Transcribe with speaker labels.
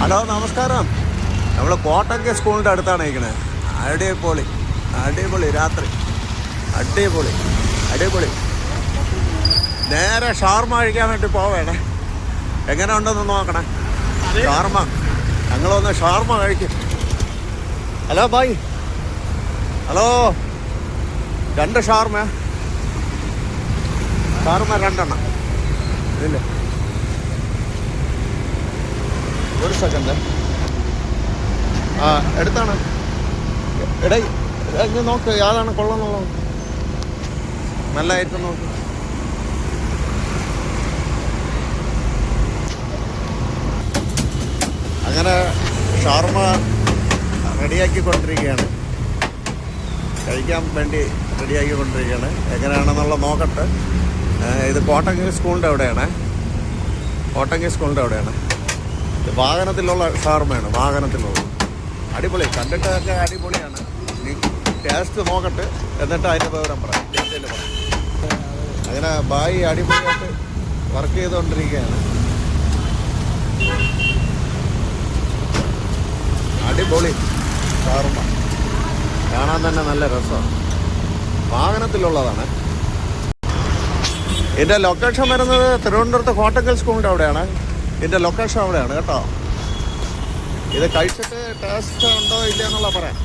Speaker 1: Hello, നമസ്കാരം. നമ്മൾ കോട്ടയ്ക്ക് സ്കൂളിൻ്റെ അടുത്താണ് ഇരിക്കണേ. അടിപൊളി അടിപൊളി രാത്രി, അടിപൊളി അടിപൊളി. നേരെ ഷാർമ കഴിക്കാൻ വേണ്ടി പോവേണേ. എങ്ങനെ ഉണ്ടെന്ന് നോക്കണേ. ഷാർമ, ഞങ്ങളൊന്ന് ഷാർമ കഴിക്കും. Hello bye, hello. 2 ഷാർമ, ഷാർമ 2 എണ്ണം. ഇല്ല, ഒരു സെക്കൻഡ്. എടുത്താണ്. എടേ നോക്ക്, യാതാണ് കൊള്ളാന്നുള്ളത്. നല്ല ഐറ്റം നോക്ക്. അങ്ങനെ ഷാർമ റെഡിയാക്കിക്കൊണ്ടിരിക്കുകയാണ്. കഴിക്കാൻ വേണ്ടി റെഡിയാക്കിക്കൊണ്ടിരിക്കുകയാണ്. എങ്ങനെയാണെന്നുള്ള നോക്കട്ടെ. ഇത് കോട്ടങ്ങി സ്കൂളിൻ്റെ അവിടെയാണ്. കോട്ടങ്ങി സ്കൂളിൻ്റെ അവിടെയാണ്. ഇത് വാഹനത്തിലുള്ള ഷാർമയാണ്, വാഹനത്തിലുള്ള. അടിപൊളി, കണ്ടിട്ടൊക്കെ അടിപൊളിയാണ്. ഇനി ടേസ്റ്റ് നോക്കട്ടെ, എന്നിട്ട് അതിൻ്റെ വിവരം പറയാം, ഡീറ്റെയിൽ പറയാം. അങ്ങനെ ബായി അടിപൊളിയായിട്ട് വർക്ക് ചെയ്തുകൊണ്ടിരിക്കുകയാണ്. അടിപൊളി ഷാർമ, കാണാൻ തന്നെ നല്ല രസമാണ്. വാഹനത്തിലുള്ളതാണ്. ഇതിൻ്റെ ലൊക്കേഷൻ വരുന്നത് തിരുവനന്തപുരത്ത് കോട്ടക്കൽ സ്കൂളിൻ്റെ അവിടെയാണ്. ഇതിൻ്റെ ലൊക്കേഷൻ അവിടെയാണ് കേട്ടോ. ഇത് കഴിച്ചിട്ട് ടേസ്റ്റ് ഉണ്ടോ ഇല്ല എന്നുള്ള പറയാം.